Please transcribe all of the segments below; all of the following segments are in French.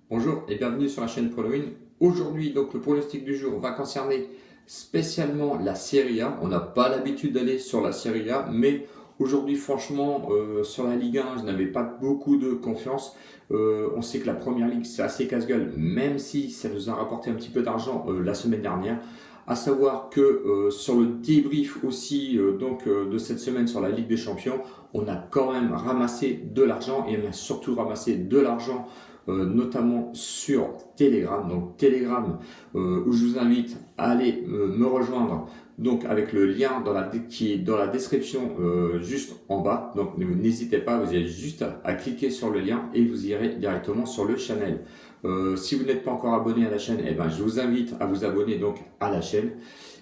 Bonjour et bienvenue sur la chaîne ProNoin. Aujourd'hui, donc le pronostic du jour va concerner spécialement la Serie A. On n'a pas l'habitude d'aller sur la Serie A, mais aujourd'hui, franchement, sur la Ligue 1, je n'avais pas beaucoup de confiance. On sait que la Première Ligue, c'est assez casse-gueule, même si ça nous a rapporté un petit peu d'argent la semaine dernière. À savoir que sur le débrief aussi de cette semaine sur la Ligue des Champions, on a quand même ramassé de l'argent et on a surtout ramassé de l'argent notamment sur Telegram. Donc Telegram, où je vous invite à aller me rejoindre. Donc avec le lien qui est dans la description juste en bas. Donc n'hésitez pas, vous avez juste à cliquer sur le lien et vous irez directement sur le channel. Si vous n'êtes pas encore abonné à la chaîne, eh ben, je vous invite à vous abonner donc à la chaîne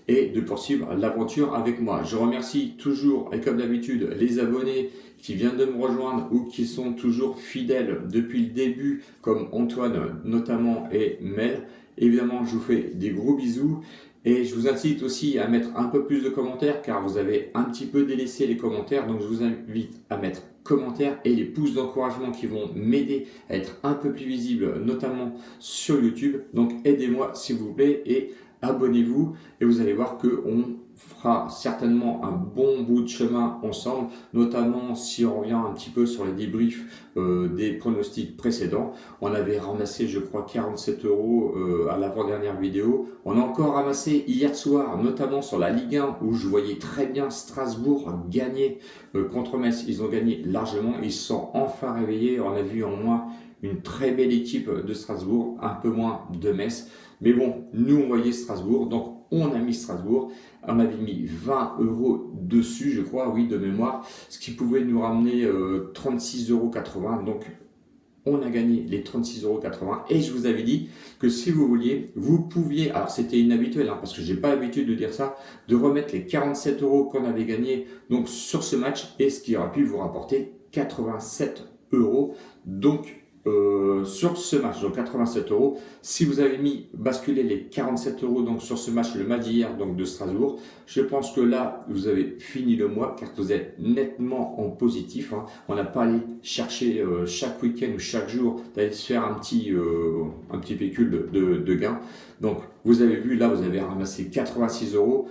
et de poursuivre l'aventure avec moi. Je remercie toujours, et comme d'habitude, les abonnés qui viennent de me rejoindre ou qui sont toujours fidèles depuis le début, comme Antoine notamment et Mel. Évidemment, je vous fais des gros bisous et je vous incite aussi à mettre un peu plus de commentaires car vous avez un petit peu délaissé les commentaires. Donc je vous invite à mettre commentaires et les pouces d'encouragement qui vont m'aider à être un peu plus visible, notamment sur YouTube. Donc aidez-moi s'il vous plaît et abonnez-vous et vous allez voir qu'on fera certainement un bon bout de chemin ensemble, notamment si on revient un petit peu sur les débriefs des pronostics précédents. On avait ramassé, je crois, 47 euros à l'avant-dernière vidéo. On a encore ramassé hier soir, notamment sur la Ligue 1, où je voyais très bien Strasbourg gagner contre Metz. Ils ont gagné largement, ils se sont enfin réveillés. On a vu en moins une très belle équipe de Strasbourg, un peu moins de Metz. Mais bon, nous on voyait Strasbourg, donc on a mis Strasbourg. On avait mis 20 euros dessus, je crois, oui, de mémoire, ce qui pouvait nous ramener 36,80 €. Donc on a gagné les 36,80 € et je vous avais dit que si vous vouliez, vous pouviez, alors c'était inhabituel parce que j'ai pas l'habitude de dire ça, de remettre les 47 euros qu'on avait gagnés donc sur ce match et ce qui aurait pu vous rapporter 87 euros. Donc sur ce match, donc 87 euros. Si vous avez basculé les 47 euros donc sur ce match, le match d'hier donc de Strasbourg, je pense que là vous avez fini le mois car vous êtes nettement en positif. On n'a pas allé chercher chaque week-end ou chaque jour d'aller se faire un petit pécule de gain. Donc vous avez vu là, vous avez ramassé 86 euros.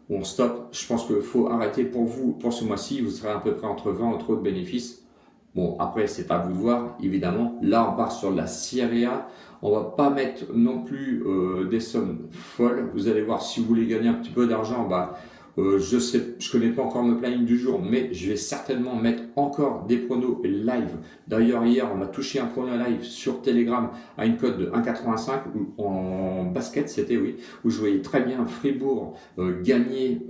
On stop. Je pense qu'il faut arrêter pour vous pour ce mois-ci. Vous serez à peu près entre 20 et 30 de bénéfices. Bon, après, c'est à vous de voir, évidemment. Là, on part sur la Serie A. On va pas mettre non plus des sommes folles. Vous allez voir, si vous voulez gagner un petit peu d'argent, je connais pas encore le planning du jour, mais je vais certainement mettre encore des pronos live. D'ailleurs, hier, on a touché un prono live sur Telegram à une cote de 1,85 en basket, c'était oui, où je voyais très bien Fribourg gagner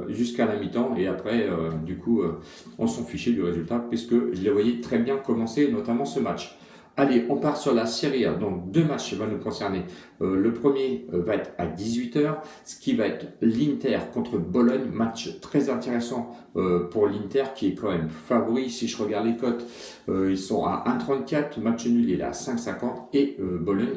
jusqu'à la mi-temps et après, on s'en fichait du résultat puisque je les voyais très bien commencer, notamment ce match. Allez, on part sur la Serie A. Donc, deux matchs vont nous concerner. Le premier va être à 18 h, ce qui va être l'Inter contre Bologne. Match très intéressant pour l'Inter qui est quand même favori. Si je regarde les cotes, ils sont à 1,34. Match nul, il est à 5,50. Et Bologne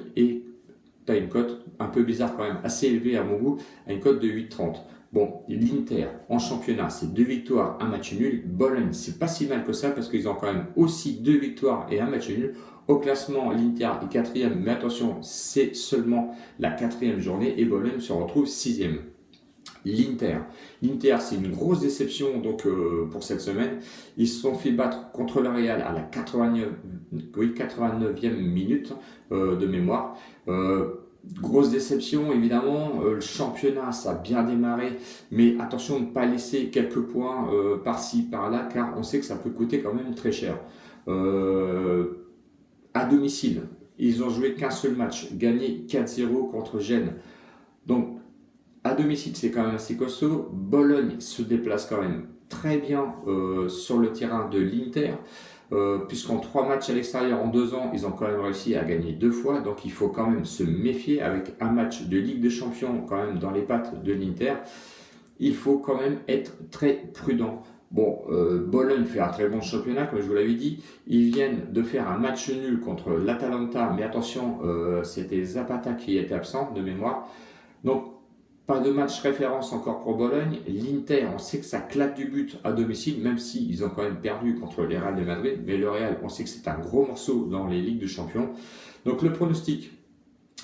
a une cote un peu bizarre quand même, assez élevée à mon goût, à une cote de 8,30. Bon, l'Inter en championnat, c'est 2 victoires, un match nul. Bologne, c'est pas si mal que ça parce qu'ils ont quand même aussi 2 victoires et un match nul. Au classement, l'Inter est quatrième, mais attention, c'est seulement la quatrième journée et Bologne se retrouve sixième. L'Inter, c'est une grosse déception donc pour cette semaine. Ils se sont fait battre contre le Real à la 89e minute de mémoire. Grosse déception, évidemment. Le championnat, ça a bien démarré, mais attention de ne pas laisser quelques points par-ci, par-là, car on sait que ça peut coûter quand même très cher. À domicile, ils ont joué qu'un seul match, gagné 4-0 contre Gênes. Donc, à domicile, c'est quand même assez costaud. Bologne se déplace quand même très bien sur le terrain de l'Inter. Puisqu'en 3 matchs à l'extérieur en 2 ans, ils ont quand même réussi à gagner 2 fois. Donc il faut quand même se méfier avec un match de Ligue des Champions quand même dans les pattes de l'Inter. Il faut quand même être très prudent. Bon, Bologne fait un très bon championnat, comme je vous l'avais dit. Ils viennent de faire un match nul contre l'Atalanta, mais attention, c'était Zapata qui était absent de mémoire. Donc Pas de match référence encore pour Bologne. L'Inter, on sait que ça claque du but à domicile, même s'ils ont quand même perdu contre les Real de Madrid. Mais le Real, on sait que c'est un gros morceau dans les Ligues de Champions. Donc le pronostic,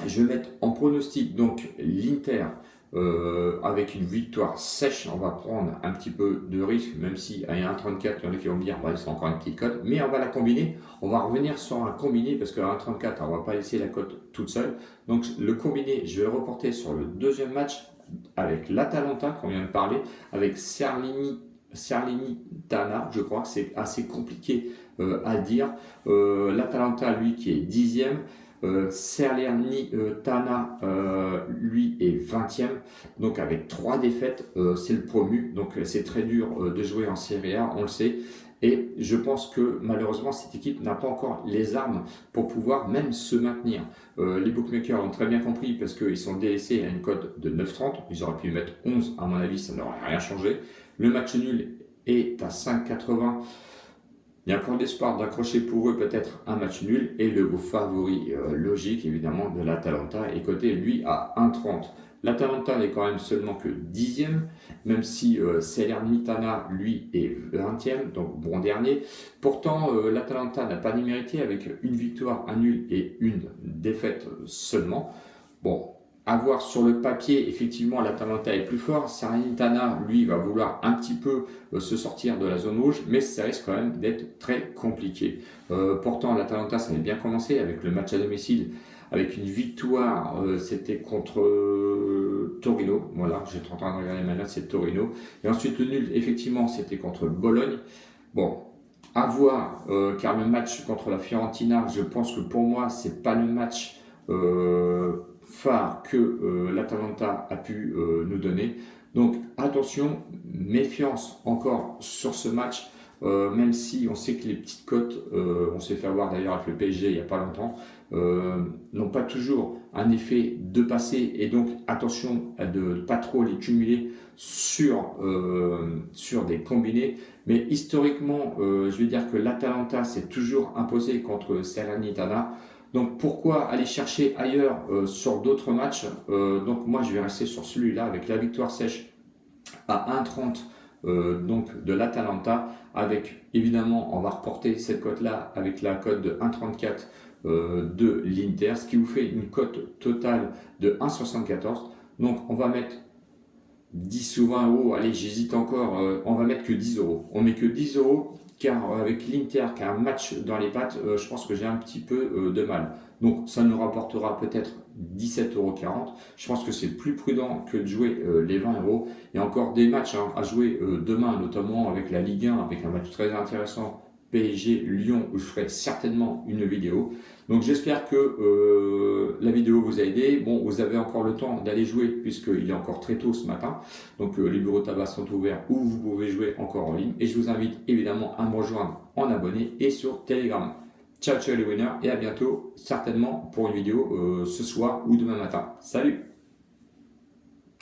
je vais mettre en pronostic donc l'Inter avec une victoire sèche. On va prendre un petit peu de risque, même si à 1,34, il y en a qui vont me dire bah, c'est encore une petite cote, mais on va la combiner. On va revenir sur un combiné parce qu'à 1,34, on ne va pas laisser la cote toute seule. Donc le combiné, je vais le reporter sur le deuxième match avec l'Atalanta qu'on vient de parler, avec Salernitana, je crois que c'est assez compliqué à dire. L'Atalanta, lui, qui est 10e. Salernitana, lui, est 20e. Donc avec 3 défaites, c'est le promu. Donc c'est très dur de jouer en Serie A, on le sait. Et je pense que malheureusement, cette équipe n'a pas encore les armes pour pouvoir même se maintenir. Les bookmakers ont très bien compris parce qu'ils sont délaissés à une cote de 9,30. Ils auraient pu mettre 11, à mon avis, ça n'aurait rien changé. Le match nul est à 5,80. Il y a encore l'espoir d'accrocher pour eux peut-être un match nul. Et le favori logique, évidemment, de l'Atalanta est coté, lui, à 1,30. L'Atalanta n'est quand même seulement que 10e, même si Salernitana, lui, est 20e, donc bon dernier. Pourtant, l'Atalanta n'a pas démérité avec une victoire, un nul et une défaite seulement. Bon, à voir sur le papier, effectivement, l'Atalanta est plus fort. Salernitana, lui, va vouloir un petit peu se sortir de la zone rouge, mais ça risque quand même d'être très compliqué. Pourtant, l'Atalanta, ça avait bien commencé avec le match à domicile, avec une victoire, c'était contre Torino. Voilà, j'ai en train de regarder ma note, c'est Torino. Et ensuite, le nul, effectivement, c'était contre Bologne. Bon, à voir, car le match contre la Fiorentina, je pense que pour moi, c'est pas le match phare que l'Atalanta a pu nous donner. Donc attention, méfiance encore sur ce match, même si on sait que les petites cotes, on s'est fait avoir d'ailleurs avec le PSG il n'y a pas longtemps, n'ont pas toujours un effet de passer, et donc attention à ne pas trop les cumuler sur des combinés. Mais historiquement, je vais dire que l'Atalanta s'est toujours imposé contre Salernitana. Donc pourquoi aller chercher ailleurs sur d'autres matchs? Donc moi je vais rester sur celui-là avec la victoire sèche à 1,30 donc de l'Atalanta, avec évidemment on va reporter cette cote-là avec la cote de 1,34 de l'Inter, ce qui vous fait une cote totale de 1,74. Donc on va mettre 10 ou 20 euros, allez j'hésite encore, on va mettre que 10 euros. On met que 10 euros car avec l'Inter qui a un match dans les pattes, je pense que j'ai un petit peu de mal. Donc ça nous rapportera peut-être 17,40 euros. Je pense que c'est plus prudent que de jouer les 20 euros. Il y a encore des matchs à jouer demain, notamment avec la Ligue 1, avec un match très intéressant, PSG Lyon, où je ferai certainement une vidéo. Donc j'espère que la vidéo vous a aidé. Bon, vous avez encore le temps d'aller jouer puisqu'il est encore très tôt ce matin. Donc les bureaux de tabac sont ouverts où vous pouvez jouer encore en ligne. Et je vous invite évidemment à me rejoindre en abonné et sur Telegram. Ciao ciao les winners et à bientôt certainement pour une vidéo ce soir ou demain matin. Salut!